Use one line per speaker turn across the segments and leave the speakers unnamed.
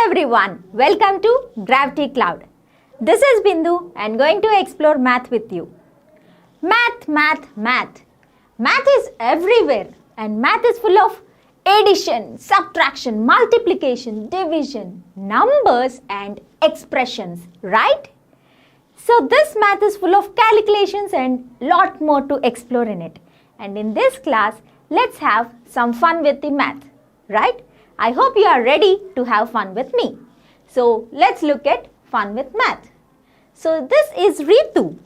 everyone, welcome to Gravity Cloud. This is Bindu and going to explore math with you. Math. Math is everywhere and math is full of addition, subtraction, multiplication, division, numbers and expressions, right? So this math is full of calculations and lot more to explore in it. And in this class, let's have some fun with the math, right? I hope you are ready to have fun with me. So let's look at fun with math. So this is Ritu.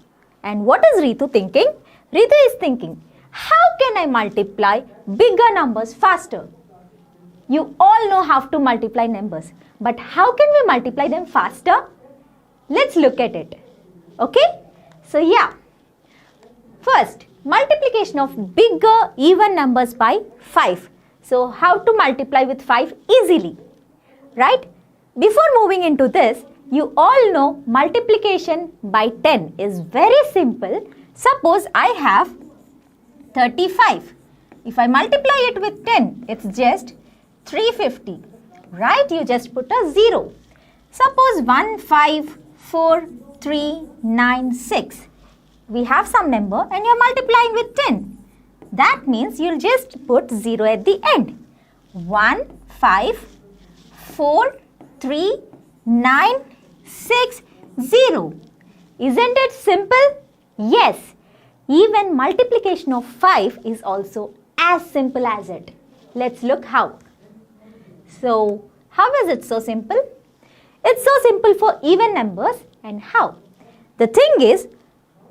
And what is Ritu thinking? Ritu is thinking, how can I multiply bigger numbers faster? You all know how to multiply numbers. But how can we multiply them faster? Let's look at it. Okay? So yeah. First, multiplication of bigger even numbers by 5. So how to multiply with 5 easily, right? Before moving into this, you all know multiplication by 10 is very simple. Suppose I have 35. If I multiply it with 10, it's just 350, right? You just put a 0. Suppose 1, 5, 4, 3, 9, 6. We have some number and you're multiplying with 10. That means you'll just put 0 at the end. 1, 5, 4, 3, 9, 6, 0. Isn't it simple? Yes. Even multiplication of 5 is also as simple as it. Let's look how. So, how is it so simple? It's so simple for even numbers and how? The thing is,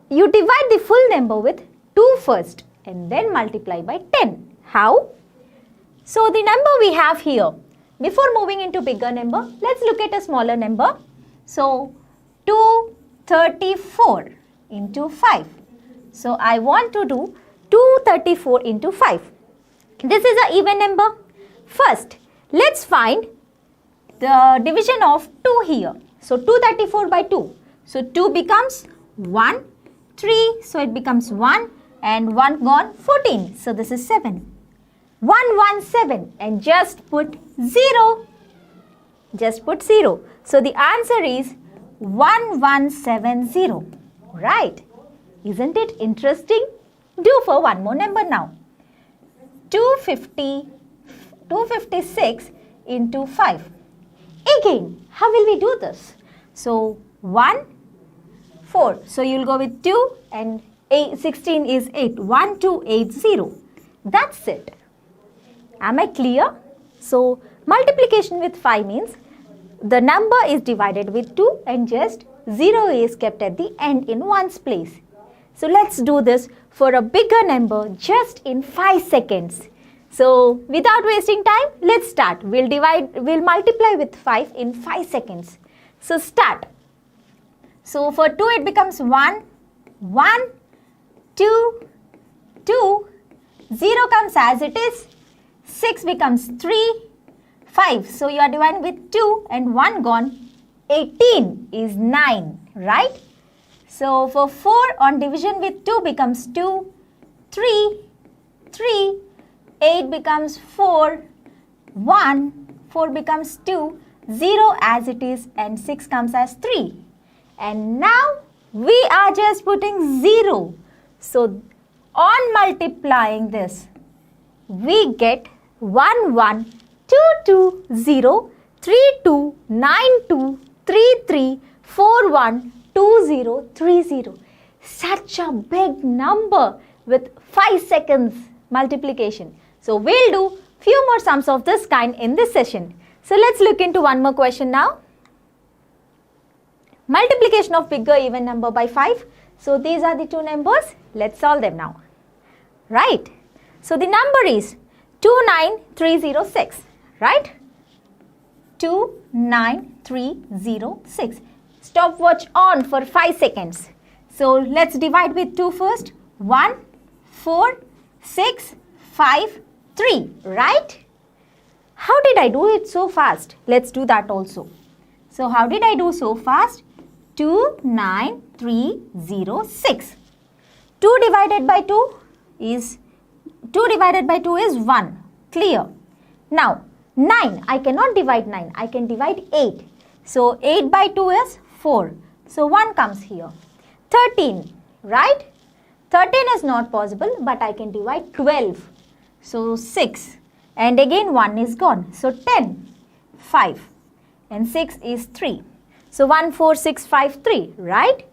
you divide the full number with 2 first and then multiply by 10. How? So the number we have here, before moving into bigger number, let's look at a smaller number. So 234 into 5. So I want to do 234 into 5. This is an even number. First, let's find the division of 2 here. So 234 by 2. So 2 becomes 1, 3, so it becomes 1 and 1 gone 14. So this is 7. 117 and just put 0. Just put 0. So the answer is 1170. Right. Isn't it interesting? Do for one more number now. 256 into 5. Again, how will we do this? So 1, 4. So you'll go with 2 and 16 is 8. 1280. That's it. Am I clear? So multiplication with 5 means the number is divided with 2 and just 0 is kept at the end in one's place. So let's do this for a bigger number just in 5 seconds. So without wasting time, let's start. We'll multiply with 5 in 5 seconds. So start. So for 2 it becomes 1, 1, 2, 2, 0 comes as it is, 6 becomes 3, 5. So you are dividing with 2 and 1 gone, 18 is 9, right? So for 4 on division with 2 becomes 2, 3, 3, 8 becomes 4, 1, 4 becomes 2, 0 as it is and 6 comes as 3. And now we are just putting 0. So on multiplying this, we get 11220, 3292, 33412030. Such a big number with 5 seconds multiplication. So we'll do few more sums of this kind in this session. So let's look into one more question now. Multiplication of bigger even number by 5. So these are the two numbers. Let's solve them now. Right. So the number is 29306. Right. 29306. Stopwatch on for 5 seconds. So let's divide with 2 first. 1, 4, 6, 5, 3. Right. How did I do it so fast? Let's do that also. So how did I do so fast? 29306. 2 divided by 2 is 1. Clear. Now 9, I cannot divide 9, I can divide 8. So 8 by 2 is 4. So 1 comes here. 13, right? 13 is not possible, but I can divide 12. So 6. And again 1 is gone. So 10, 5. And 6 is 3. So 1, 4, 6, 5, 3, right?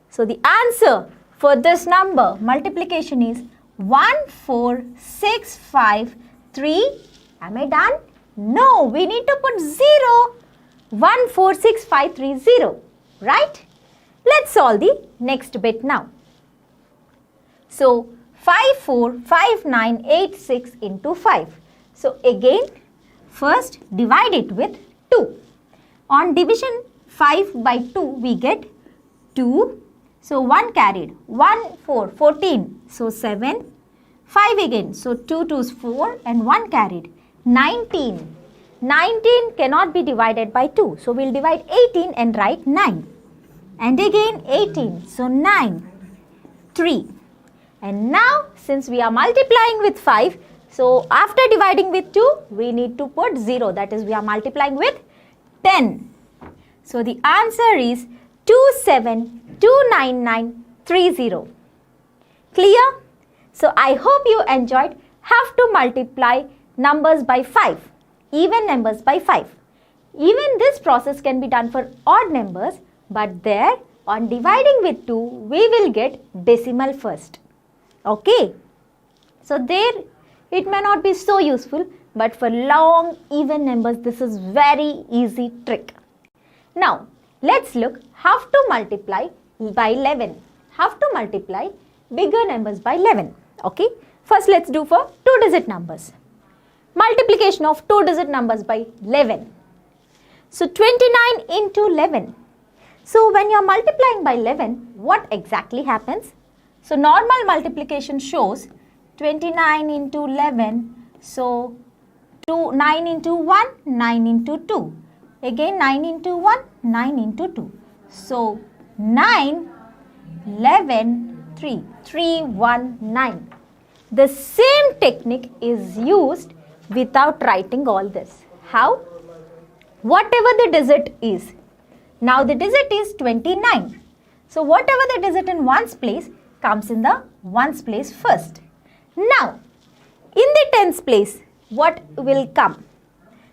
So the answer for this number multiplication is 1, 4, 6, 5, 3. Am I done? No, we need to put 0. 1, 4, 6, 5, 3, 0. Right? Let's solve the next bit now. So 5, 4, 5, 9, 8, 6 into 5. So again, first divide it with 2. On division 5 by 2, we get 2. So 1 carried. 1, 4, 14. So 7. 5 again. So 2 2 is 4 and 1 carried. 19. 19 cannot be divided by 2. So we'll divide 18 and write 9. And again 18. So 9. 3. And now since we are multiplying with 5, so after dividing with 2, we need to put 0. That is, we are multiplying with 10. So the answer is 27,299,30. Clear? So I hope you enjoyed have to multiply numbers by 5, even numbers by 5. Even this process can be done for odd numbers, but there on dividing with 2, we will get decimal first. Okay? So there it may not be so useful, but for long even numbers, this is very easy trick. Now, let's look how to multiply by 11. How to multiply bigger numbers by 11. Okay? First, let's do for 2-digit numbers. Multiplication of 2-digit numbers by 11. So, 29 into 11. So, when you are multiplying by 11, what exactly happens? So, normal multiplication shows 29 into 11. So, 9 into 1, 9 into 2. Again 9 into 1, 9 into 2. So, 9, 11, 3. 3, 1, 9. The same technique is used without writing all this. How? Whatever the digit is. Now the digit is 29. So whatever the digit in ones place comes in the ones place first. Now, in the tens place, what will come?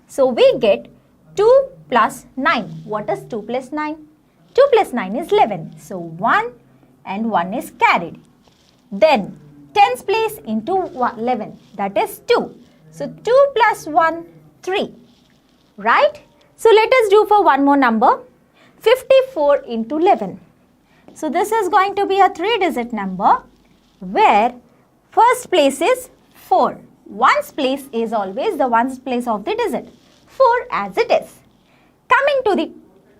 So we get 2 plus 9. What is 2 plus 9? 2 plus 9 is 11. So 1 and 1 is carried. Then tens place into 11. That is 2. So 2 plus 1, 3. Right? So let us do for one more number. 54 into 11. So this is going to be a 3-digit number where first place is 4. Ones place is always the ones place of the digit. 4 as it is. Coming to the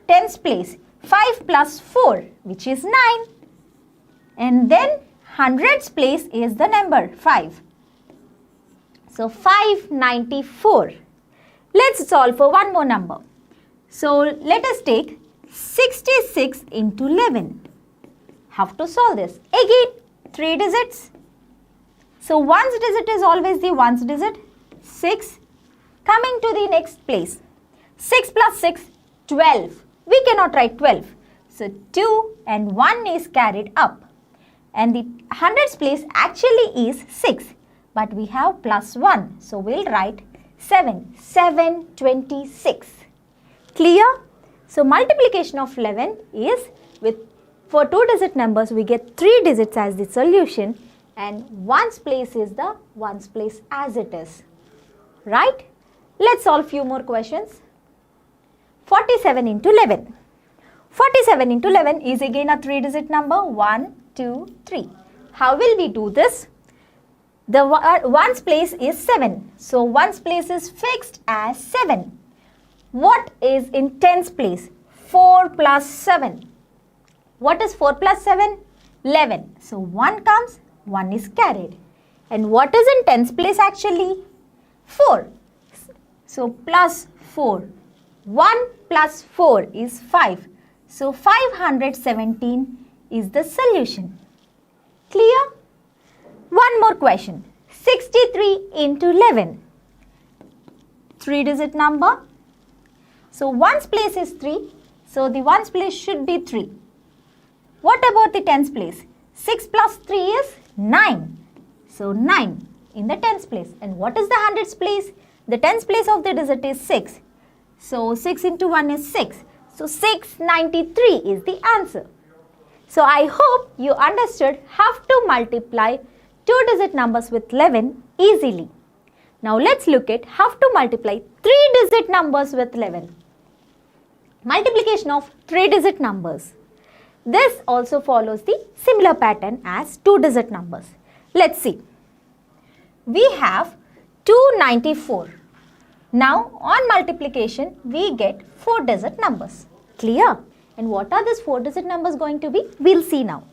tens place, 5 plus 4, which is 9. And then hundreds place is the number 5. So 594. Let's solve for one more number. So let us take 66 into 11. How to solve this? Again, 3 digits. So ones digit is always the ones digit. 6. Coming to the next place. 6 plus 6, 12. We cannot write 12. So 2 and 1 is carried up. And the hundreds place actually is 6. But we have plus 1. So we'll write 7. 726. Clear? So multiplication of 11 is with, for 2-digit numbers, we get 3 digits as the solution. And ones place is the ones place as it is. Right? Let's solve few more questions. 47 into 11. 47 into 11 is again a 3-digit number. 1, 2, 3. How will we do this? The ones place is 7. So ones place is fixed as 7. What is in tens place? 4 plus 7. What is 4 plus 7? 11. So 1 comes, 1 is carried. And what is in tens place actually? 4. So plus 4. 1 plus 4 is 5. So 517 is the solution. Clear? One more question. 63 into 11. 3-digit number. So ones place is 3. So the ones place should be 3. What about the tens place? 6 plus 3 is 9. So 9 in the tens place. And what is the hundreds place? The tens place of the digit is 6. So 6 into 1 is 6. So 693 is the answer. So I hope you understood how to multiply 2-digit numbers with 11 easily. Now let's look at how to multiply 3-digit numbers with 11. Multiplication of 3-digit numbers. This also follows the similar pattern as 2-digit numbers. Let's see. We have 294. Now on multiplication we get 4-digit numbers. Clear? And what are these 4-digit numbers going to be? We'll see now.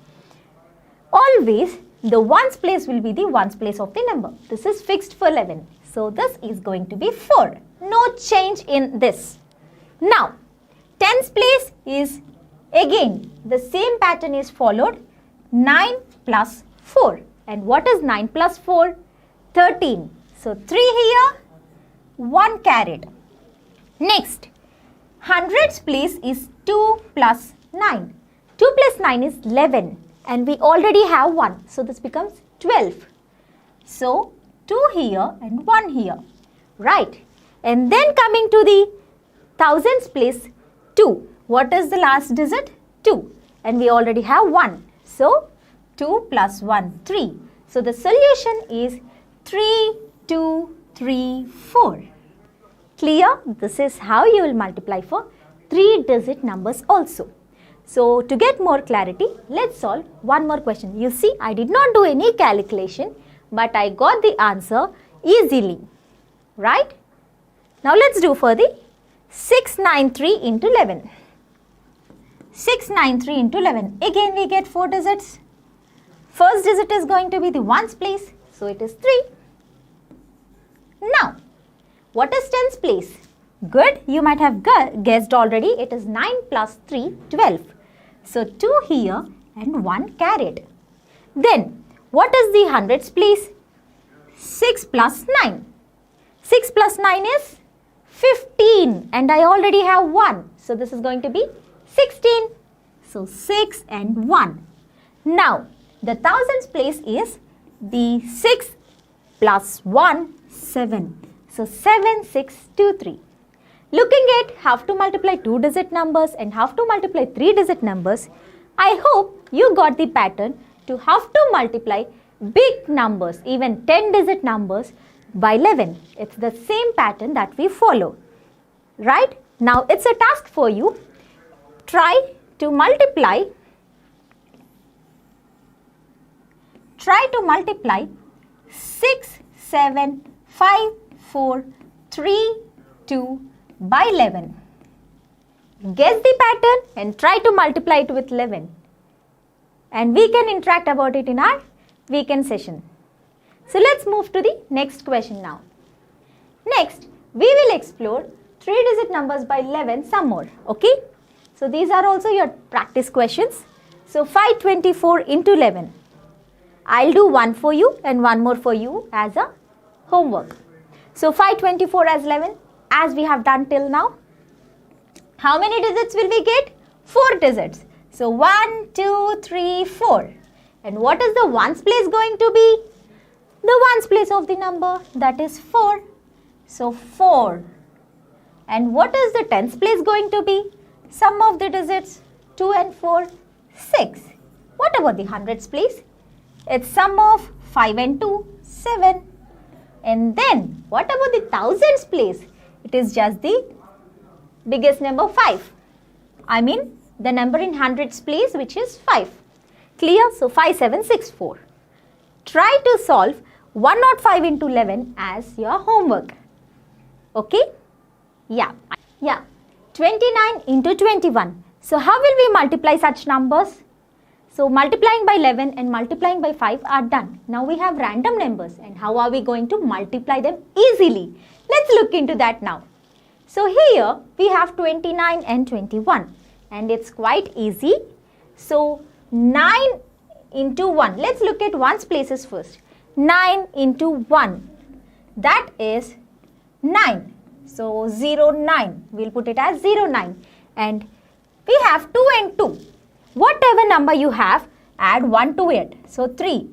Always the ones place will be the ones place of the number. This is fixed for 11. So this is going to be 4. No change in this. Now tens place is again the same pattern is followed. 9 plus 4. And what is 9 plus 4? 13. So 3 here, 1 carried. Next, hundreds place is 2 plus 9. 2 plus 9 is 11. And we already have 1. So this becomes 12. So 2 here and 1 here. Right. And then coming to the thousands place, 2. What is the last digit? 2. And we already have 1. So 2 plus 1, 3. So the solution is 3, 2, 3, 4. Clear? This is how you will multiply for 3-digit numbers also. So to get more clarity, let's solve one more question. You see, I did not do any calculation, but I got the answer easily. Right? Now let's do for the 693 into 11. 693 into 11. Again we get 4 digits. First digit is going to be the ones place. So it is 3. Now, what is tens place? Good, you might have guessed already. It is 9 plus 3, 12. So 2 here and 1 carried. Then, what is the hundreds place? 6 plus 9. 6 plus 9 is 15. And I already have 1. So this is going to be 16. So 6 and 1. Now, the thousands place is the 6 plus 1, 7. So 7, 6, 2, 3. Looking at how to multiply 2-digit numbers and how to multiply 3-digit numbers, I hope you got the pattern to how to multiply big numbers, even 10-digit numbers by 11. It's the same pattern that we follow. Right? Now it's a task for you. Try to multiply 6, 7, 5, 4, 3, 2 by 11. Guess the pattern and try to multiply it with 11. And we can interact about it in our weekend session. So let's move to the next question now. Next, we will explore 3-digit numbers by 11 some more. Okay? So these are also your practice questions. So 524 into 11. I'll do one for you and one more for you as a homework. So 524 as 11, as we have done till now. How many digits will we get? 4 digits. So 1, 2, 3, 4. And what is the ones place going to be? The ones place of the number, that is 4. So 4. And what is the tens place going to be? Sum of the digits, 2 and 4, 6. What about the hundreds place? It's sum of 5 and 2, 7. And then, what about the thousands place? It is just the biggest number 5. I mean, the number in hundreds place, which is 5. Clear? So, 5764. Try to solve 105 into 11 as your homework. Okay? Yeah. 29 into 21. So, how will we multiply such numbers? So, multiplying by 11 and multiplying by 5 are done. Now, we have random numbers and how are we going to multiply them easily? Let's look into that now. So, here we have 29 and 21 and it's quite easy. So, 9 into 1. Let's look at ones places first. 9 into 1. That is 9. So 0, 9. We'll put it as 0, 9. And we have 2 and 2. Whatever number you have, add 1 to it. So 3.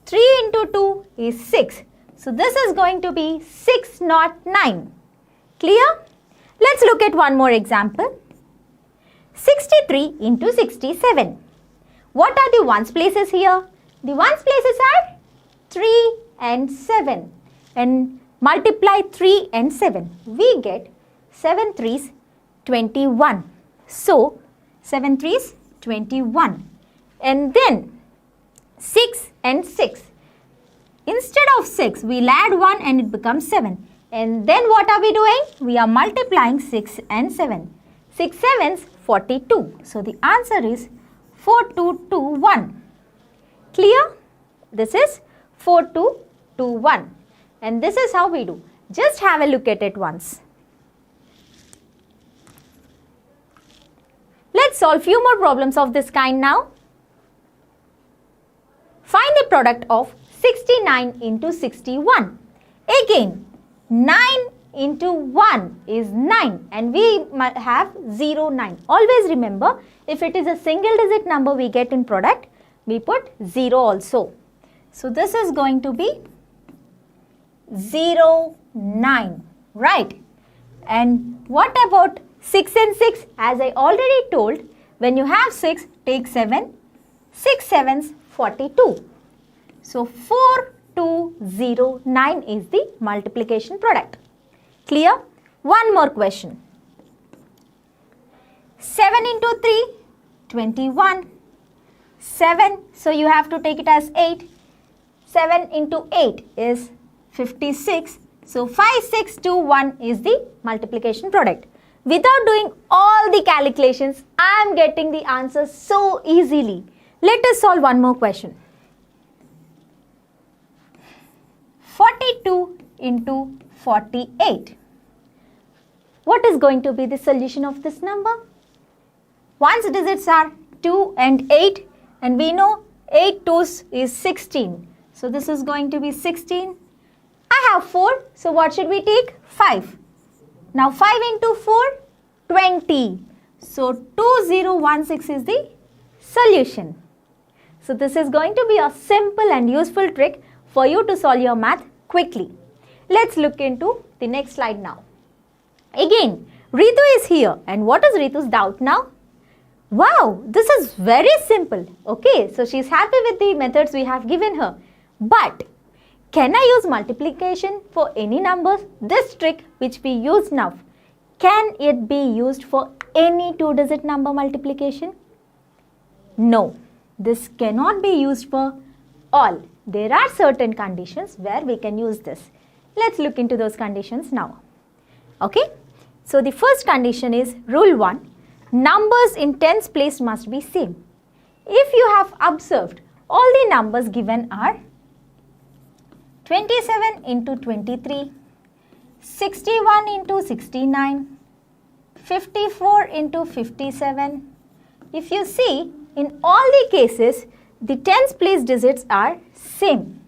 3 into 2 is 6. So this is going to be 6 not 9. Clear? Let's look at one more example. 63 into 67. What are the ones places here? The ones places are 3 and 7. And multiply 3 and 7. We get 7 3s 21. So 7 3s 21. And then 6 and 6. Instead of 6, we'll add 1 and it becomes 7. And then what are we doing? We are multiplying 6 and 7. 6 7s 42. So the answer is 4221. Clear? This is 4221. And this is how we do. Just have a look at it once. Let's solve few more problems of this kind now. Find the product of 69 into 61. Again, 9 into 1 is 9 and we have 0, 9. Always remember, if it is a single digit number we get in product, we put 0 also. So this is going to be 0, 9, right? And what about 6 and 6? As I already told, when you have 6, take 7. 6 7s 42. So 4209 is the multiplication product. Clear? One more question. 7 into 3, 21. 7, so you have to take it as 8. 7 into 8 is 56. So 5621 is the multiplication product. Without doing all the calculations, I am getting the answer so easily. Let us solve one more question. 42 into 48. What is going to be the solution of this number? One's digits are 2 and 8 and we know 8 2s is 16. So this is going to be 16. I have 4, so what should we take? 5. Now 5 into 4, 20. So 2016 is the solution. So this is going to be a simple and useful trick for you to solve your math quickly. Let's look into the next slide now. Again, Ritu is here. And what is Ritu's doubt now? Wow, this is very simple. Okay, so she's happy with the methods we have given her. But can I use multiplication for any numbers? This trick which we use now, can it be used for any two-digit number multiplication? No, this cannot be used for all. There are certain conditions where we can use this. Let's look into those conditions now. Okay, so the first condition is rule 1. Numbers in tens place must be same. If you have observed, all the numbers given are 27 into 23, 61 into 69, 54 into 57. If you see, in all the cases, the tens place digits are same.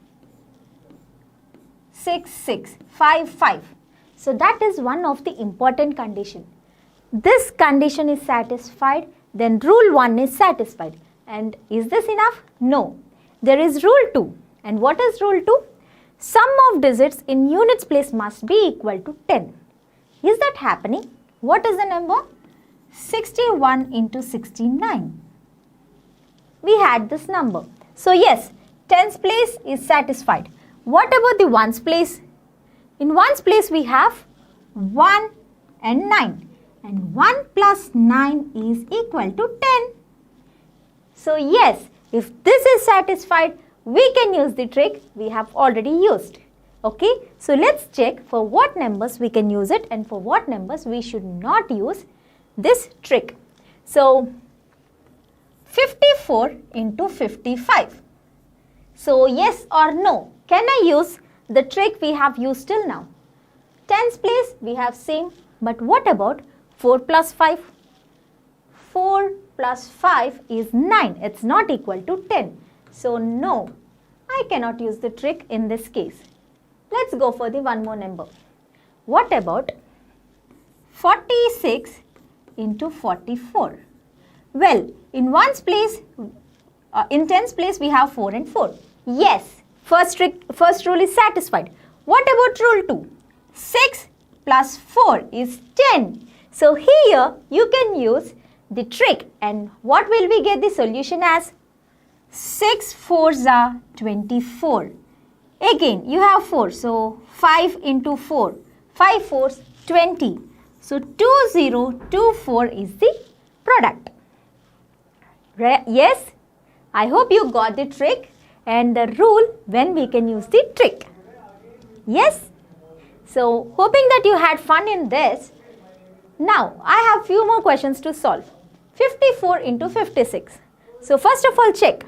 6, 6, 5, 5. So that is one of the important condition. This condition is satisfied, then rule 1 is satisfied. And is this enough? No. There is rule 2. And what is rule 2? Sum of digits in units place must be equal to 10. Is that happening? What is the number? 61 into 69. We had this number. So yes, tens place is satisfied. What about the ones place? In ones place we have 1 and 9. And 1 plus 9 is equal to 10. So yes, if this is satisfied, we can use the trick we have already used. Okay, so let's check for what numbers we can use it and for what numbers we should not use this trick. So 54 into 55. So yes or no, can I use the trick we have used till now? Tens place we have same, but what about 4 plus 5? 4 plus 5 is 9. It's not equal to 10. So no, I cannot use the trick in this case. Let's go for the one more number. What about 46 into 44. Well, in ones place, in tens place we have 4 and 4. Yes, first rule is satisfied. What about rule 2? 6 plus 4 is 10. So here you can use the trick, and what will we get the solution as? 6 4s are 24. Again you have 4, so 5 into 4. 5 4s 20. So 2024 is the product. Yes, I hope you got the trick and the rule when we can use the trick. Yes, so hoping that you had fun in this. Now I have few more questions to solve. 54 into 56. So first of all check,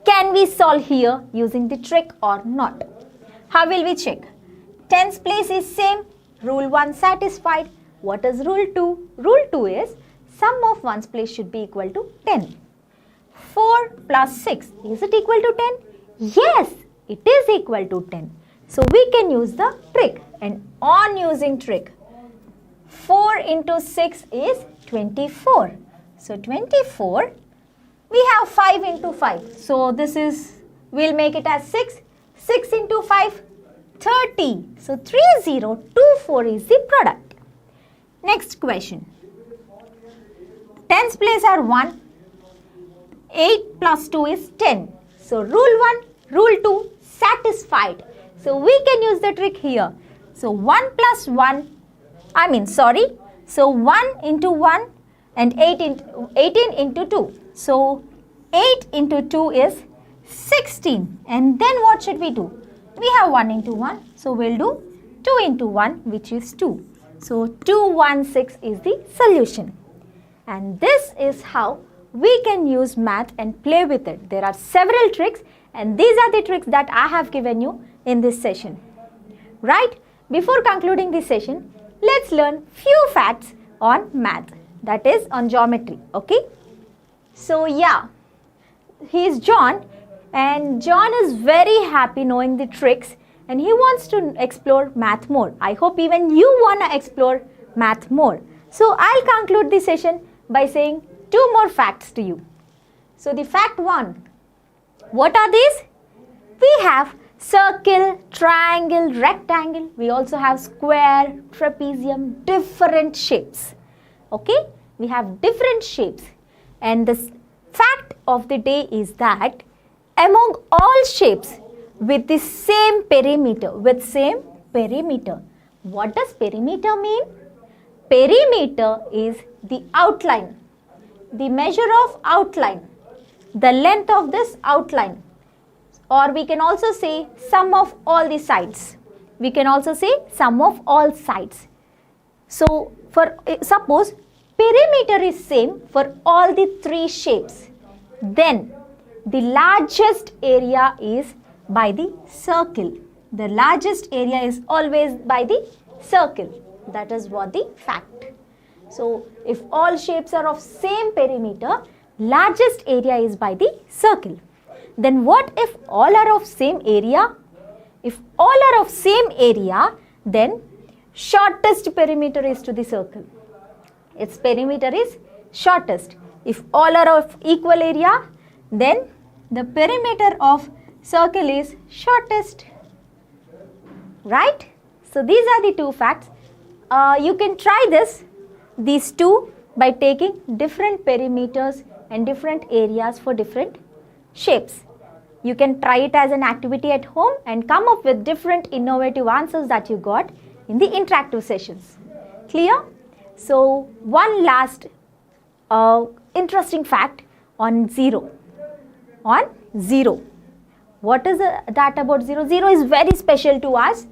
can we solve here using the trick or not? How will we check? Tens place is same, rule 1 satisfied. What is rule 2? Rule 2 is sum of ones place should be equal to 10. 4 plus 6, is it equal to 10? Yes, it is equal to 10. So we can use the trick, and on using trick, 4 into 6 is 24. So 24, we have 5 into 5. So this is, we'll make it as 6. 6 into 5, 30. So 3024 is the product. Next question. Tens place are 1. 8 plus 2 is 10. So rule 1, rule 2 satisfied. So we can use the trick here. So 1 plus 1, so 1 into 1 and 18 into 2. So 8 into 2 is 16. And then what should we do? We have 1 into 1. So we'll do 2 into 1, which is 2. So 216 is the solution. And this is how we can use math and play with it. There are several tricks, and these are the tricks that I have given you in this session. Right? Before concluding this session, let's learn few facts on math, that is on geometry. Okay? So yeah, he is John, and John is very happy knowing the tricks, and he wants to explore math more. I hope even you want to explore math more. So I'll conclude this session by saying 2 more facts to you. So the fact 1, what are these? We have circle, triangle, rectangle. We also have square, trapezium, different shapes. Okay? We have different shapes. And the fact of the day is that among all shapes with the same perimeter, what does perimeter mean? Perimeter is the outline, the measure of outline, the length of this outline, or we can also say sum of all the sides. We can also say sum of all sides. So for suppose perimeter is same for all the 3 shapes, then the largest area is by the circle. The largest area is always by the circle. That is what the fact. So if all shapes are of same perimeter, largest area is by the circle. Then what if all are of same area? If all are of same area, then shortest perimeter is to the circle. Its perimeter is shortest. If all are of equal area, then the perimeter of circle is shortest. Right? So these are the 2 facts. You can try these 2 by taking different perimeters and different areas for different shapes. You can try it as an activity at home and come up with different innovative answers that you got in the interactive sessions. Clear? So one last interesting fact on 0. On 0. What is that about 0? 0 is very special to us.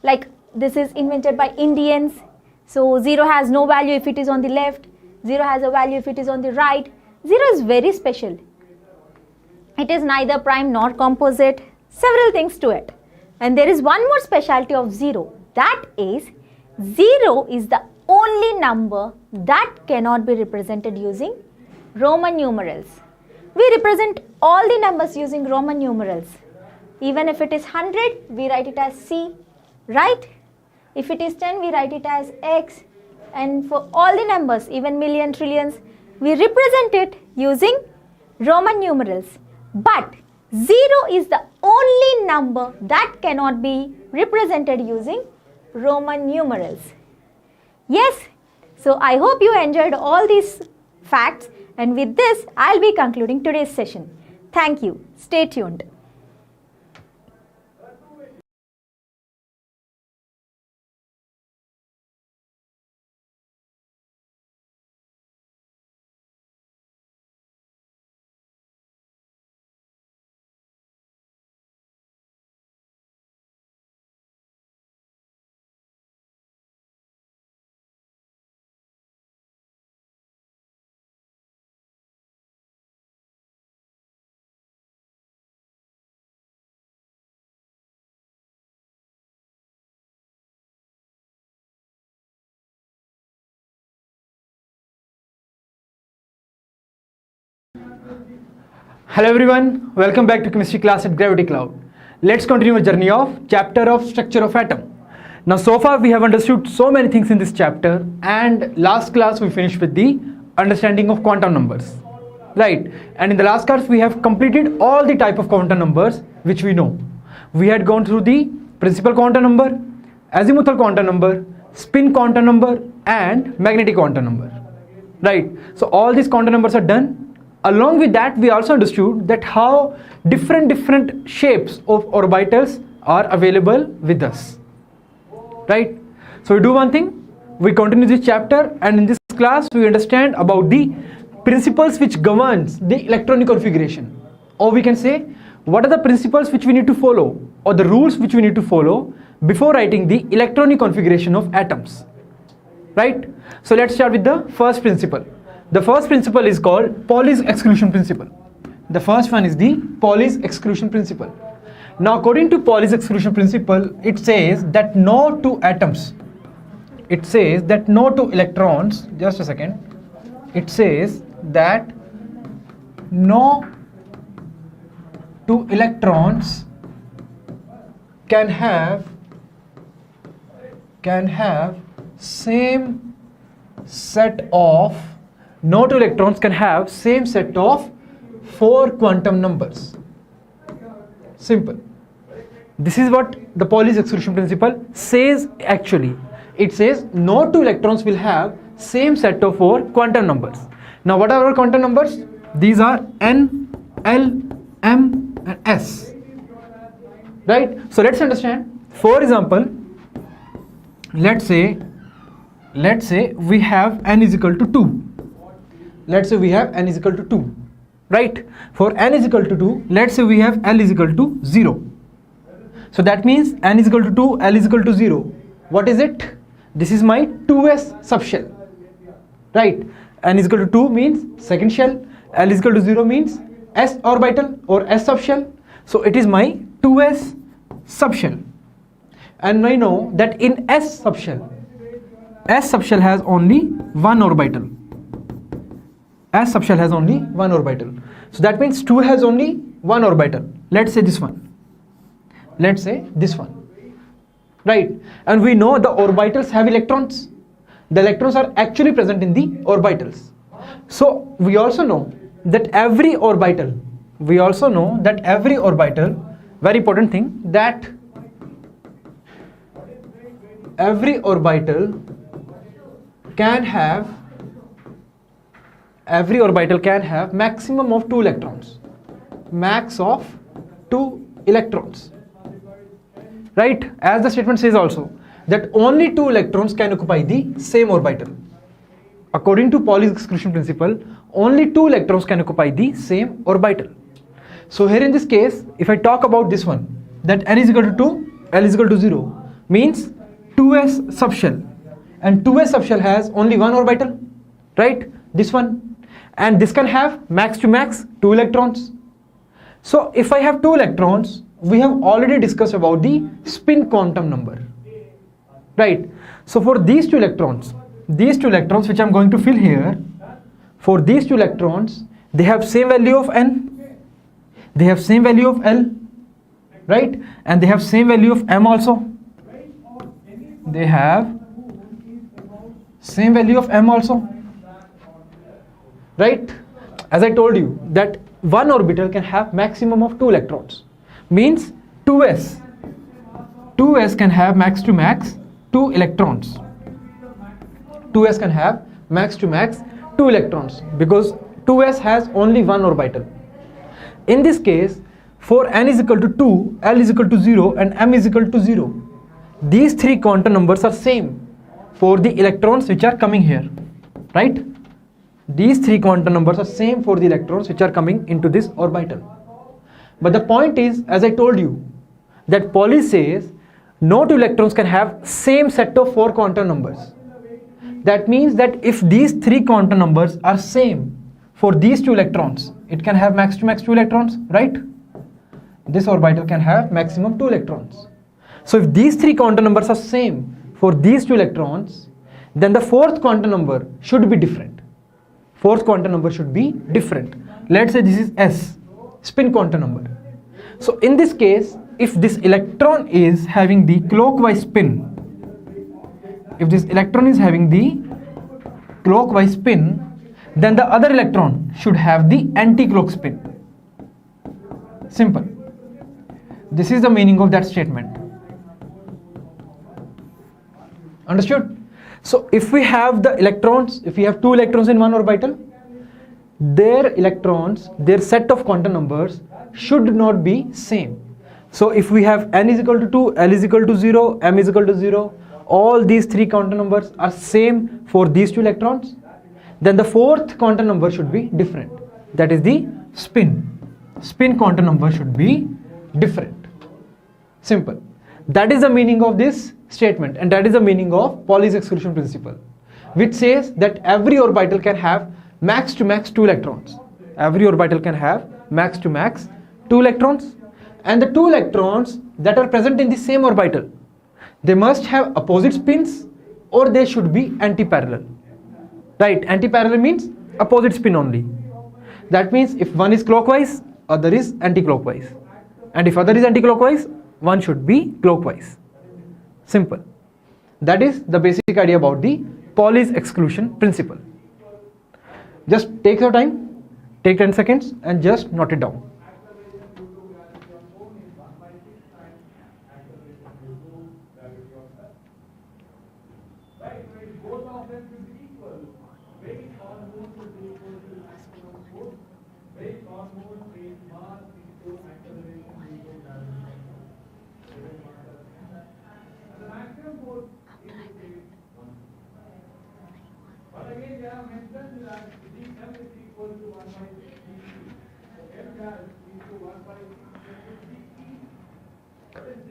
Like this is invented by Indians. So 0 has no value if it is on the left. 0 has a value if it is on the right. 0 is very special. It is neither prime nor composite. Several things to it. And there is one more specialty of 0. That is 0 is the only number that cannot be represented using Roman numerals. We represent all the numbers using Roman numerals. Even if it is 100, we write it as C, right? If it is 10, we write it as x. And for all the numbers, even million, trillions, we represent it using Roman numerals. But 0 is the only number that cannot be represented using Roman numerals. Yes, so I hope you enjoyed all these facts, and with this, I'll be concluding today's session. Thank you. Stay tuned.
Hello everyone, welcome back to chemistry class at Gravity Cloud. Let's continue our journey of chapter of structure of atom. Now so far we have understood so many things in this chapter, and last class we finished with the understanding of quantum numbers, right? And in the last class we have completed all the type of quantum numbers which we know. We had gone through the principal quantum number, azimuthal quantum number, spin quantum number and magnetic quantum number, right? So all these quantum numbers are done. Along with that, we also understood that how different shapes of orbitals are available with us, right? So we do one thing, we continue this chapter, and in this class we understand about the principles which governs the electronic configuration, or we can say what are the principles which we need to follow, or the rules which we need to follow before writing the electronic configuration of atoms, right? So let's start with the first principle. The first principle is called Pauli's exclusion principle. The first one is the Pauli's exclusion principle. Now according to Pauli's exclusion principle, it says that no two atoms, it says that no two electrons, just a second, it says that no two electrons can have same set of no two electrons can have same set of 4 quantum numbers. Simple. This is what the Pauli's exclusion principle says actually. It says no two electrons will have same set of 4 quantum numbers. Now what are our quantum numbers? These are N, L, M and S. Right? So let's understand. For example, let's say we have N is equal to 2. Let's say we have N is equal to 2, right? For N is equal to 2, let's say we have L is equal to 0. So that means N is equal to 2, L is equal to 0. What is it? This is my 2s subshell, right? N is equal to 2 means second shell, L is equal to 0 means s orbital or s subshell. So it is my 2s subshell. And I know that in s subshell has only one orbital. S subshell has only one orbital. So that means 2 has only one orbital. Let's say this one. Let's say this one. Right? And we know the orbitals have electrons. The electrons are actually present in the orbitals. So we also know that every orbital, very important thing, that every orbital can have maximum of 2 electrons, max of 2 electrons, right? As the statement says also that only 2 electrons can occupy the same orbital. According to Pauli's exclusion principle, only 2 electrons can occupy the same orbital. So here in this case, if I talk about this one, that N is equal to 2, L is equal to 0 means 2s subshell, and 2s subshell has only one orbital, right? This one. And this can have max to max 2 electrons. So if I have 2 electrons, we have already discussed about the spin quantum number, right? So for these two electrons which I'm going to fill here, for these 2 electrons, they have same value of N, they have same value of L, right? And they have same value of M also. they have same value of m also, right? As I told you that one orbital can have maximum of 2 electrons, means 2s can have max to max 2 electrons. 2s can have max to max 2 electrons because 2s has only one orbital. In this case, for n is equal to 2, l is equal to 0 and m is equal to 0, these three quantum numbers are same for the electrons which are coming here, right? These three quantum numbers are same for the electrons which are coming into this orbital. But the point is, as I told you, that Pauli says no two electrons can have same set of 4 quantum numbers. That means that if these three quantum numbers are same for these 2 electrons, it can have max to max 2 electrons, right? This orbital can have maximum 2 electrons. So if these three quantum numbers are same for these 2 electrons, then the 4th quantum number should be different. 4th quantum number should be different. Let's say this is s, spin quantum number. So in this case, if this electron is having the clockwise spin, then the other electron should have the anti-clock spin. Simple. This is the meaning of that statement. Understood? So if we have the electrons, if we have 2 electrons in one orbital, their electrons, their set of quantum numbers should not be same. So if we have n is equal to 2, l is equal to 0, m is equal to 0, all these three quantum numbers are same for these 2 electrons, then the 4th quantum number should be different. That is the spin. Spin quantum number should be different. Simple. That is the meaning of this statement, and that is the meaning of Pauli's exclusion principle, which says that every orbital can have max to max 2 electrons. Every orbital can have max to max 2 electrons, and the 2 electrons that are present in the same orbital, they must have opposite spins or they should be anti-parallel. Right? Anti-parallel means opposite spin only. That means if one is clockwise, other is anti-clockwise, and if other is anti-clockwise, one should be clockwise. Simple. That is the basic idea about the Pauli's exclusion principle. Just take your time, take 10 seconds and just note it down.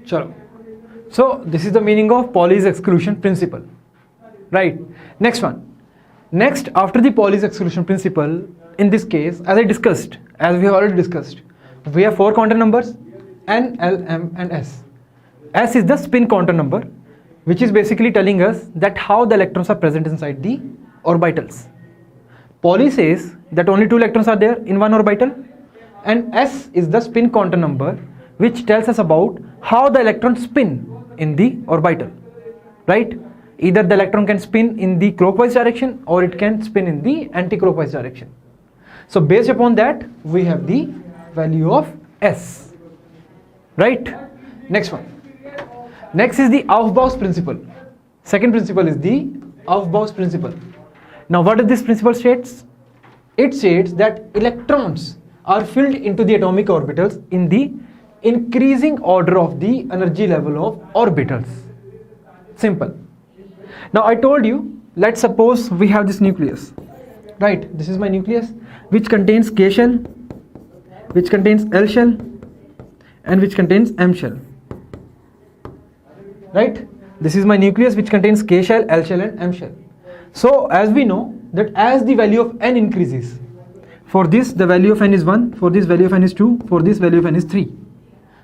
Chalo. So this is the meaning of Pauli's exclusion principle, right? Next one. Next, after the Pauli's exclusion principle, in this case, as we have already discussed, we have 4 quantum numbers, n, l, m and s. S is the spin quantum number, which is basically telling us that how the electrons are present inside the orbitals. Pauli says that only 2 electrons are there in one orbital, and s is the spin quantum number, which tells us about how the electrons spin in the orbital, right? Either the electron can spin in the clockwise direction or it can spin in the anti-clockwise direction. So based upon that, we have the value of s, right? Next one. Next is the Aufbau's principle. Second principle is the Aufbau's principle. Now what does this principle states? It states that electrons are filled into the atomic orbitals in the increasing order of the energy level of orbitals. Simple. Now I told you, let's suppose we have this nucleus, right? This is my nucleus, which contains K shell, which contains L shell, and which contains M shell, right? This is my nucleus which contains K shell, L shell and M shell. So as we know that as the value of n increases, for this the value of n is 1, for this value of n is 2, for this value of n is 3.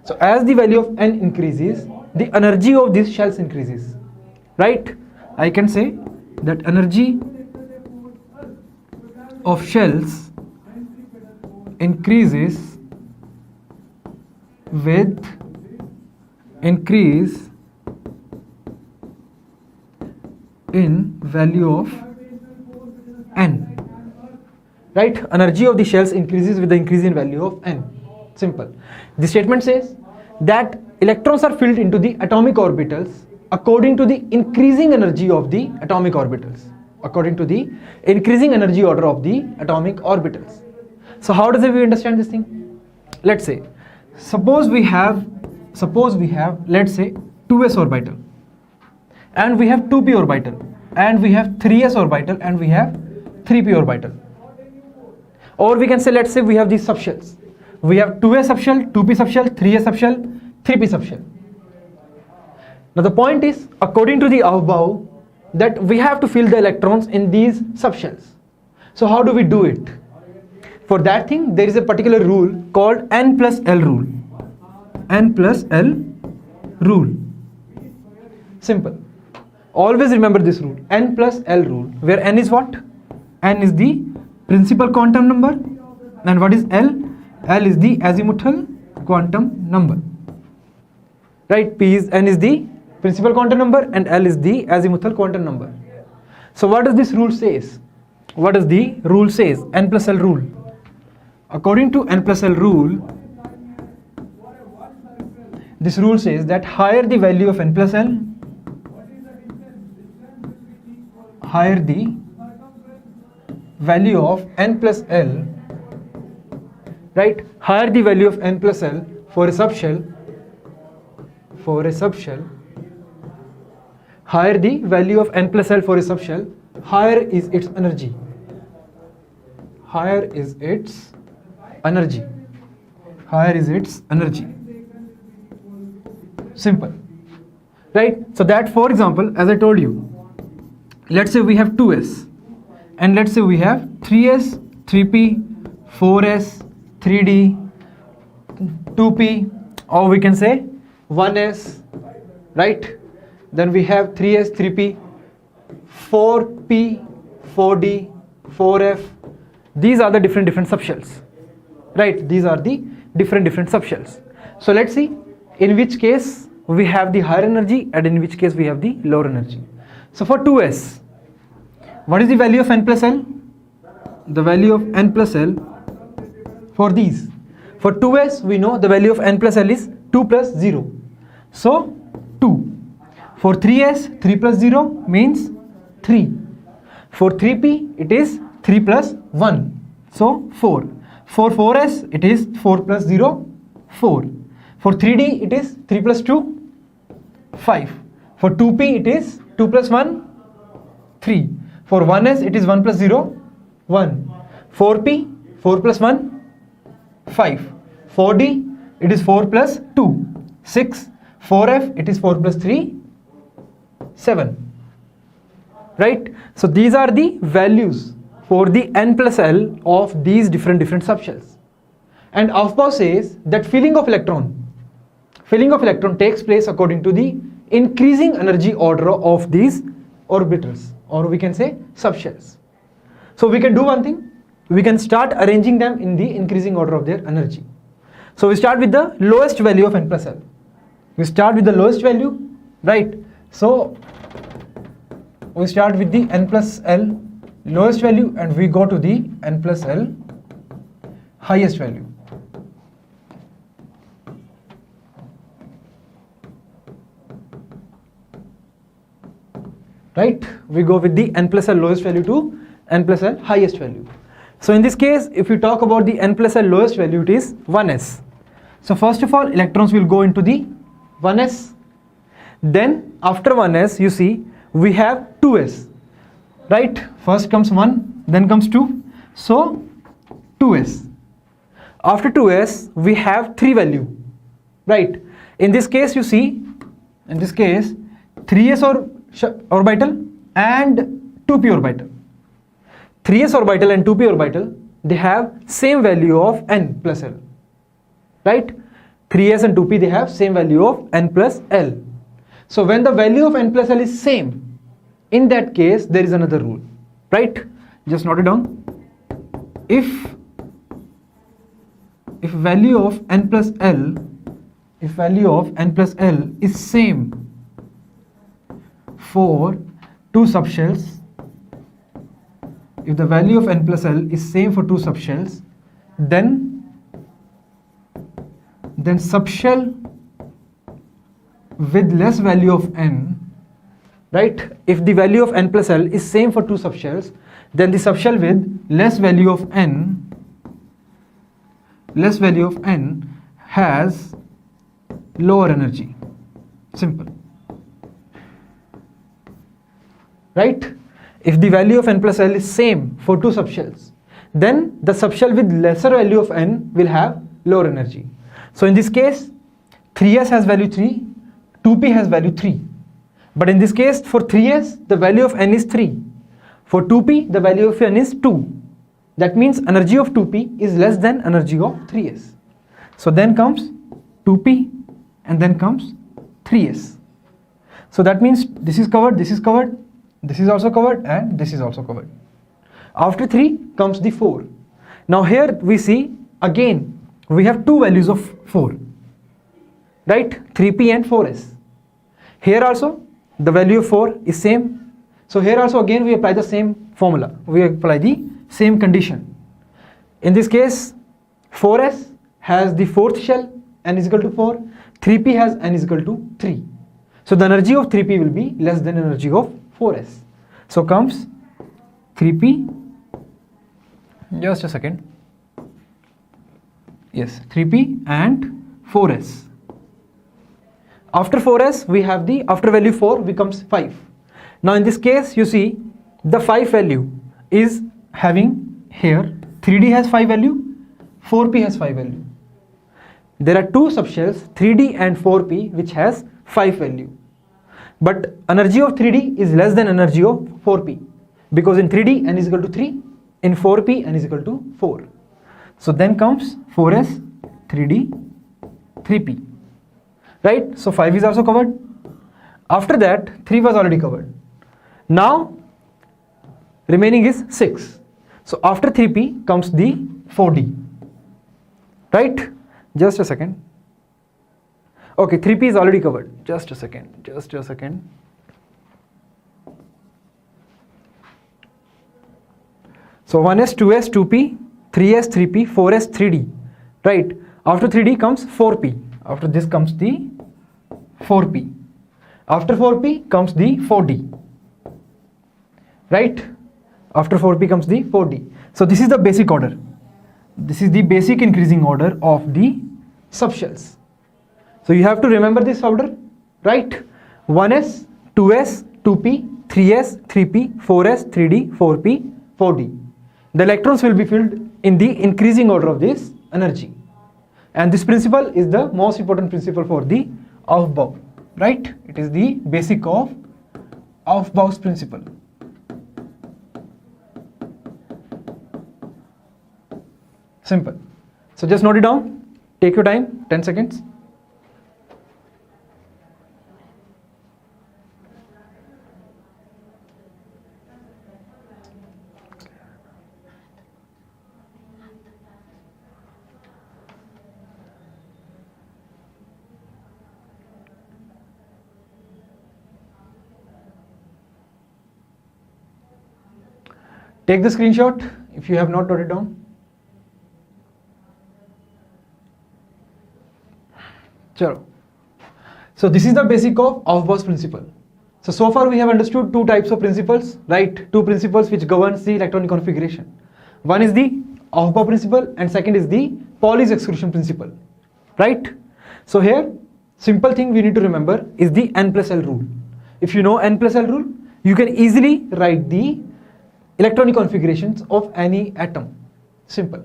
So as the value of n increases, the energy of these shells increases, right? I can say that energy of shells increases with increase in value of n. Right? Energy of the shells increases with the increase in value of n. Simple. The statement says that electrons are filled into the atomic orbitals according to the increasing energy of the atomic orbitals. According to the increasing energy order of the atomic orbitals. So how does we understand this thing? Let's say, suppose we have let's say 2s orbital, and we have 2p orbital, and we have 3s orbital, and we have 3p orbital. Or we can say, let's say we have these subshells. We have 2s subshell, 2p subshell, 3s subshell, 3p subshell. Now the point is, according to the above, that we have to fill the electrons in these subshells. So how do we do it? For that thing, there is a particular rule called n plus L rule. N plus L rule. Simple. Always remember this rule, n plus L rule, where n is what? N is the principal quantum number, and what is L? L is the azimuthal quantum number. Right? N is the principal quantum number and L is the azimuthal quantum number. So what does this rule says? What does the rule says? N plus L rule. According to n plus L rule, this rule says that higher the value of n plus L, higher the value of n plus L, right? Higher the value of n plus L for a subshell, higher the value of n plus L for a subshell, higher is its energy. Higher is its energy. Higher is its energy. Simple. Right? So that, for example, as I told you, let's say we have 2s, and let's say we have 3s, 3p, 4s, 3d, 2p, or we can say 1s, right? Then we have 3s, 3p, 4p, 4d, 4f. These are the different subshells, right? These are the different subshells. So let's see in which case we have the higher energy and in which case we have the lower energy. So for 2s, what is the value of n plus L? The value of n plus L for these. For 2s, we know the value of n plus L is 2 plus 0. So 2. For 3s, 3 plus 0 means 3. For 3p, it is 3 plus 1. So 4. For 4s, it is 4 plus 0, 4. For 3d, it is 3 plus 2, 5. For 2p, it is 2 plus 1, 3. For 1s, it is 1 plus 0, 1. 4p, 4 plus 1, 5. 4d, it is 4 plus 2, 6. 4f, it is 4 plus 3, 7. Right? So these are the values for the n plus L of these different subshells. And Aufbau says that filling of electron takes place according to the increasing energy order of these orbitals, or we can say subshells. So we can do one thing, we can start arranging them in the increasing order of their energy. So we start with the lowest value of n plus L. We start with the lowest value, right? So we start with the n plus L lowest value and we go to the n plus L highest value. Right? We go with the n plus L lowest value to n plus L highest value. So in this case, if we talk about the n plus L lowest value, it is 1s. So first of all, electrons will go into the 1s. Then after 1s, you see, we have 2s. Right? First comes 1, then comes 2. So 2s. After 2s, we have 3 value. Right? In this case, you see, in this case, 3s orbital and 2p orbital. 3s orbital and 2p orbital, they have same value of n plus L. Right? 3s and 2p, they have same value of n plus L. So when the value of n plus L is same, in that case there is another rule. Right? Just note it down. If value of n plus L is same for two subshells, if the value of n plus L is same for two subshells, then subshell with less value of n, right? If the value of n plus L is same for two subshells, then the subshell with less value of n has lower energy. Simple. Right? If the value of n plus L is same for two subshells, then the subshell with lesser value of n will have lower energy. So in this case, 3s has value 3, 2p has value 3. But in this case, for 3s, the value of n is 3. For 2p, the value of n is 2. That means energy of 2p is less than energy of 3s. So then comes 2p and then comes 3s. So that means this is covered, this is covered, this is also covered, and this is also covered. After 3 comes the 4. Now here we see again we have two values of 4, right? 3p and 4s. Here also the value of 4 is same. So here also again we apply the same formula. We apply the same condition. In this case, 4s has the fourth shell, n is equal to 4. 3p has n is equal to 3. So the energy of 3p will be less than energy of 4s. So comes 3p, just a second. Yes, 3p and 4s. After 4s, we have the, after value 4 becomes 5. Now in this case, you see the 5 value is having here 3d has 5 value, 4p has 5 value. There are two subshells 3d and 4p which has 5 value. But energy of 3d is less than energy of 4p, because in 3d n is equal to 3, in 4p n is equal to 4. So then comes 4s, 3d, 3p. Right? So 5 is also covered. After that 3 was already covered. Now remaining is 6. So after 3p comes the 4d. Right? Just a second. Okay, 3p is already covered. Just a second. So 1s, 2s, 2p, 3s, 3p, 4s, 3d. Right? After 3d comes 4p. After this comes the 4p. After 4p comes the 4d. Right? After 4p comes the 4d. So this is the basic order. This is the basic increasing order of the subshells. So you have to remember this order, right? 1s, 2s, 2p, 3s, 3p, 4s, 3d, 4p, 4d. The electrons will be filled in the increasing order of this energy. And this principle is the most important principle for the Aufbau, right? It is the basic of Aufbau's principle. Simple. So just note it down. Take your time, 10 seconds. Take the screenshot if you have not noted down. Chalo. So this is the basic of Aufbau's principle. So far we have understood two types of principles, right? Two principles which governs the electronic configuration. One is the Aufbau principle and second is the Pauli's exclusion principle, right? So here, simple thing we need to remember is the n plus L rule. If you know n plus L rule, you can easily write the electronic configurations of any atom. Simple.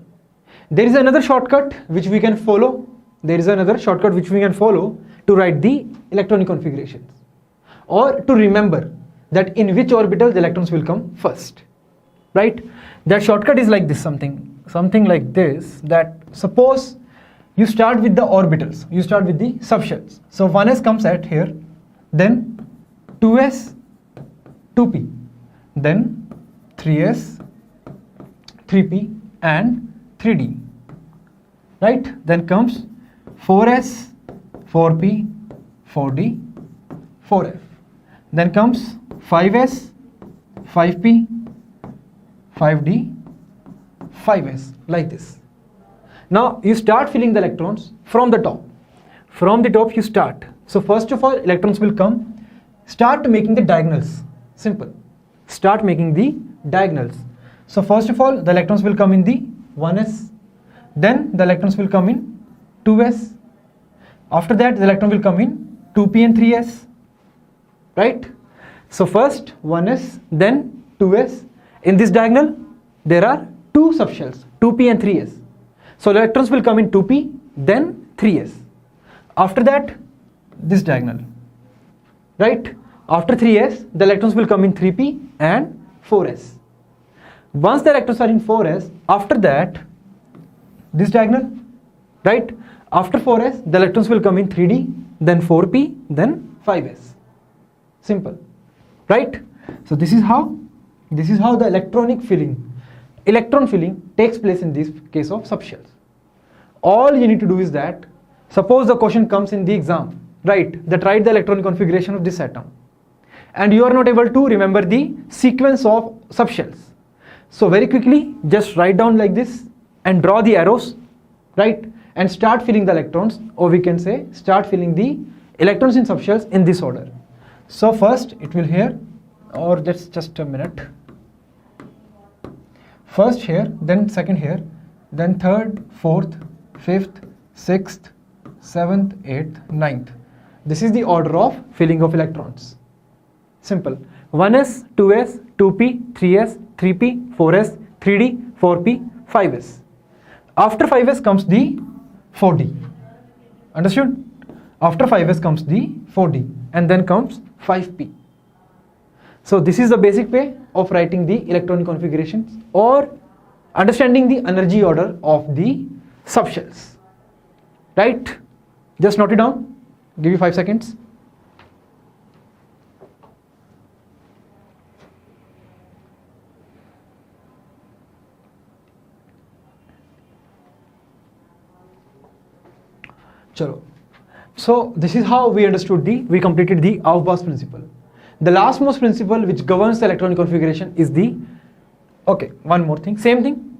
There is another shortcut which we can follow. To write the electronic configurations, or to remember that in which orbital the electrons will come first, right? That shortcut is like this, something like this, that suppose you start with the orbitals, you start with the subshells. So 1s comes at here, then 2s, 2p, then 3s, 3p and 3d, right? Then comes 4s, 4p, 4d, 4f. Then comes 5s, 5p, 5d, 5s, like this. Now you start filling the electrons from the top. From the top you start. So first of all, electrons will come, start making the diagonals. Simple. Start making the diagonals. So first of all, the electrons will come in the 1s, then the electrons will come in 2s. After that, the electron will come in 2p and 3s, right? So first 1s, then 2s. In this diagonal, there are two subshells, 2p and 3s. So electrons will come in 2p, then 3s. After that, this diagonal, right? After 3s, the electrons will come in 3p and 4s. Once the electrons are in 4s, after that, this diagonal, right? After 4s, the electrons will come in 3d, then 4p, then 5s. Simple, right? So this is how the electron filling takes place in this case of subshells. All you need to do is that, suppose the question comes in the exam, right, that write the electronic configuration of this atom, and you are not able to remember the sequence of subshells. So very quickly, just write down like this and draw the arrows, right, and start filling the electrons, or we can say start filling the electrons in subshells in this order. So first it will here, or just a minute. First here, then second here, then third, fourth, fifth, sixth, seventh, eighth, ninth. This is the order of filling of electrons. Simple. 1s, 2s, 2p, 3s, 3p, 4s, 3d, 4p, 5s. After 5s comes the 4d. Understood? After 5s comes the 4d, and then comes 5p. So this is the basic way of writing the electronic configurations or understanding the energy order of the subshells. Right? Just note it down. Give you 5 seconds. Chalo. So this is how we completed the Aufbau's principle. The lastmost principle which governs the electronic configuration is the, okay, one more thing, same thing.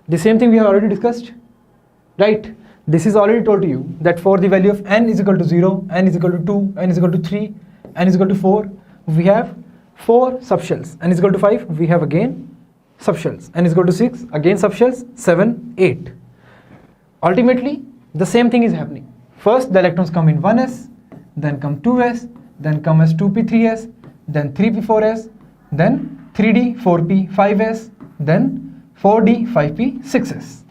The same thing we have already discussed, right? This is already told to you that for the value of n is equal to 0, n is equal to 2, n is equal to 3, n is equal to 4, we have 4 subshells. N is equal to 5, we have again subshells. N is equal to 6, again subshells, 7, 8. Ultimately, the same thing is happening. First, the electrons come in 1s, then come 2s, then come as 2p, 3s, then 3p, 4s, then 3d, 4p, 5s, then 4d, 5p, 6s.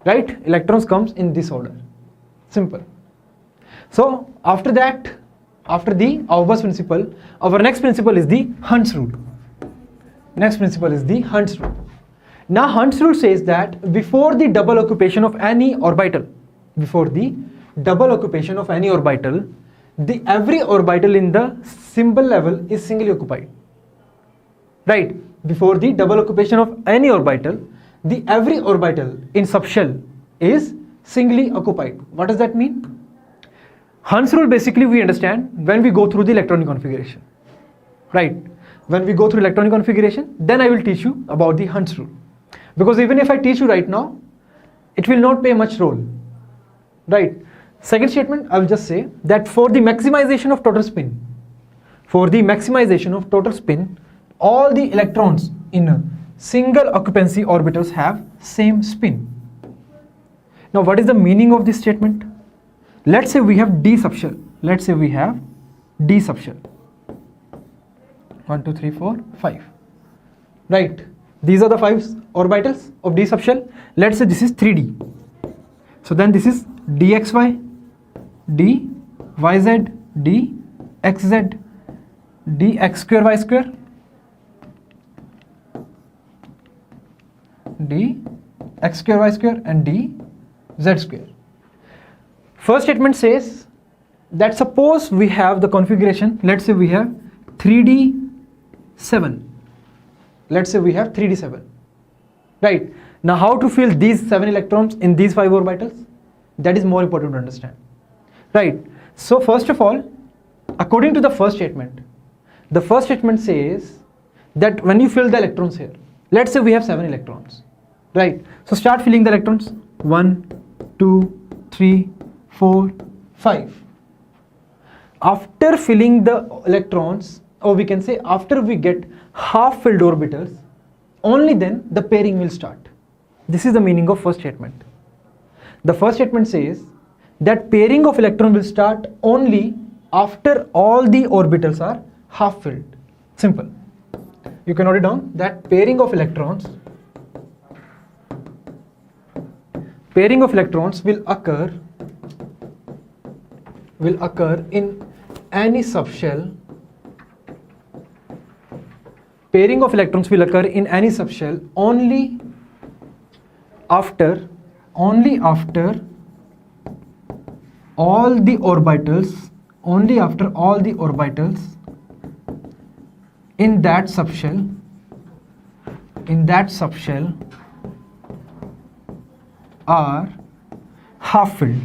Right? Electrons comes in this order. Simple. So after that, after the Aufbau's principle, our next principle is the Hund's rule. Next principle is the Hund's rule. Now Hund's rule says that before the double occupation of any orbital, the every orbital in the symbol level is singly occupied. Right? Before the double occupation of any orbital, the every orbital in subshell is singly occupied. What does that mean? Hund's rule basically we understand when we go through the electronic configuration. Right? When we go through electronic configuration, then I will teach you about the Hund's rule. Because even if I teach you right now, it will not play much role. Right? Second statement, I will just say that for the maximization of total spin, all the electrons in single occupancy orbitals have same spin. Now what is the meaning of this statement? Let's say we have D subshell. 1, 2, 3, 4, 5. Right? These are the 5 orbitals of D subshell. Let's say this is 3D. So then this is dxy, dyz, dxz, dx square y square, dx square y square, and dz square. First statement says that suppose we have the configuration, let's say we have 3d7. Right? Now how to fill these 7 electrons in these 5 orbitals? That is more important to understand. Right? So first of all, according to the first statement says that when you fill the electrons here, let's say we have 7 electrons, right? So start filling the electrons. 1, 2, 3, 4, 5. After filling the electrons, or we can say after we get half filled orbitals, only then the pairing will start. This is the meaning of first statement. The first statement says that pairing of electron will start only after all the orbitals are half filled. Simple. You can note it down that pairing of electrons will occur in any subshell. Pairing of electrons will occur in any subshell only after all the orbitals in that subshell are half filled.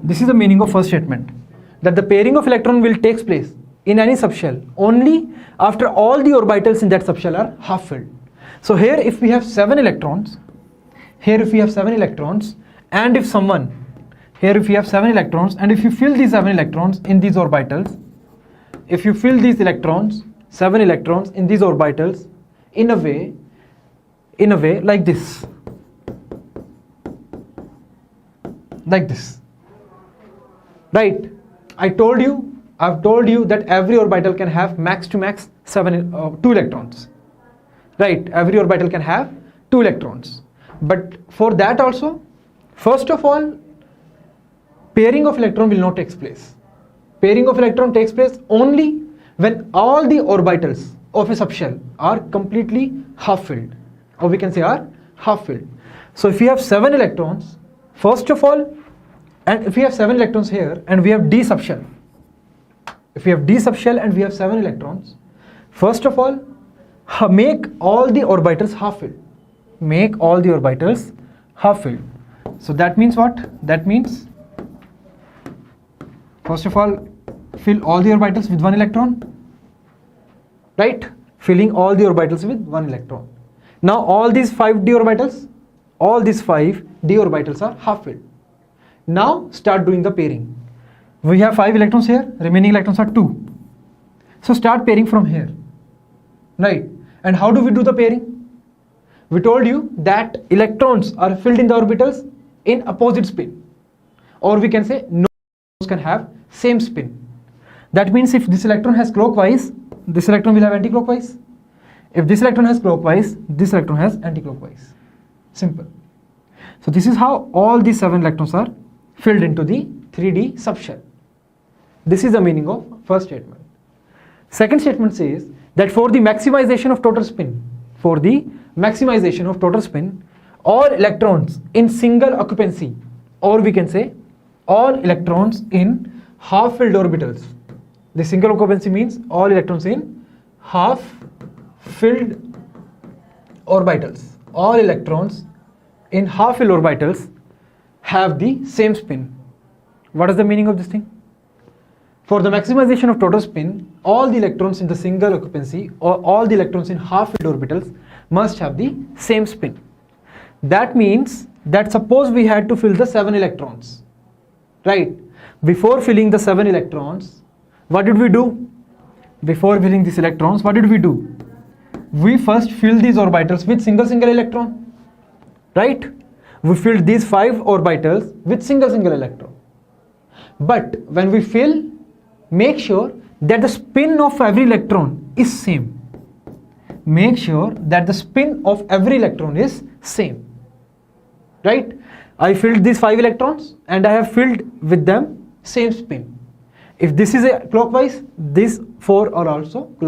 This is the meaning of first statement, that the pairing of electron will take place in any subshell only after all the orbitals in that subshell are half filled. So here if we have 7 electrons, and if you fill these 7 electrons in these orbitals, 7 electrons in these orbitals in a way like this, right? I've told you that every orbital can have max to max 2 electrons, right? Every orbital can have 2 electrons. But for that also, first of all, pairing of electron will not take place. Pairing of electron takes place only when all the orbitals of a subshell are completely half filled, or we can say are half filled. So if we have 7 electrons, first of all, and if we have 7 electrons here and we have D subshell, and we have 7 electrons, first of all, make all the orbitals half filled. So that means what? That means first of all, fill all the orbitals with 1 electron, right? Filling all the orbitals with 1 electron. Now all these 5 d orbitals are half filled. Now start doing the pairing. We have 5 electrons here, remaining electrons are 2. So start pairing from here, right? And how do we do the pairing? We told you that electrons are filled in the orbitals in opposite spin, or we can say no electrons can have same spin. That means if this electron has clockwise, this electron will have anti-clockwise. If this electron has clockwise, this electron has anti-clockwise. Simple. So this is how all these 7 electrons are filled into the 3D subshell. This is the meaning of first statement. Second statement says that for the maximization of total spin, all electrons in single occupancy, or we can say all electrons in half filled orbitals. The single occupancy means all electrons in half filled orbitals. All electrons in half filled orbitals have the same spin. What is the meaning of this thing? For the maximization of total spin, all the electrons in the single occupancy or all the electrons in half filled orbitals must have the same spin. That means that suppose we had to fill the 7 electrons, right? Before filling the 7 electrons, what did we do? Before filling these electrons, what did we do? We first filled these orbitals with single electron, right? We filled these 5 orbitals with single electron. But when we fill, make sure that the spin of every electron is same. Make sure that the spin of every electron is same, right? I filled these 5 electrons and I have filled with them same spin. If this is a clockwise, these 4 are also clockwise.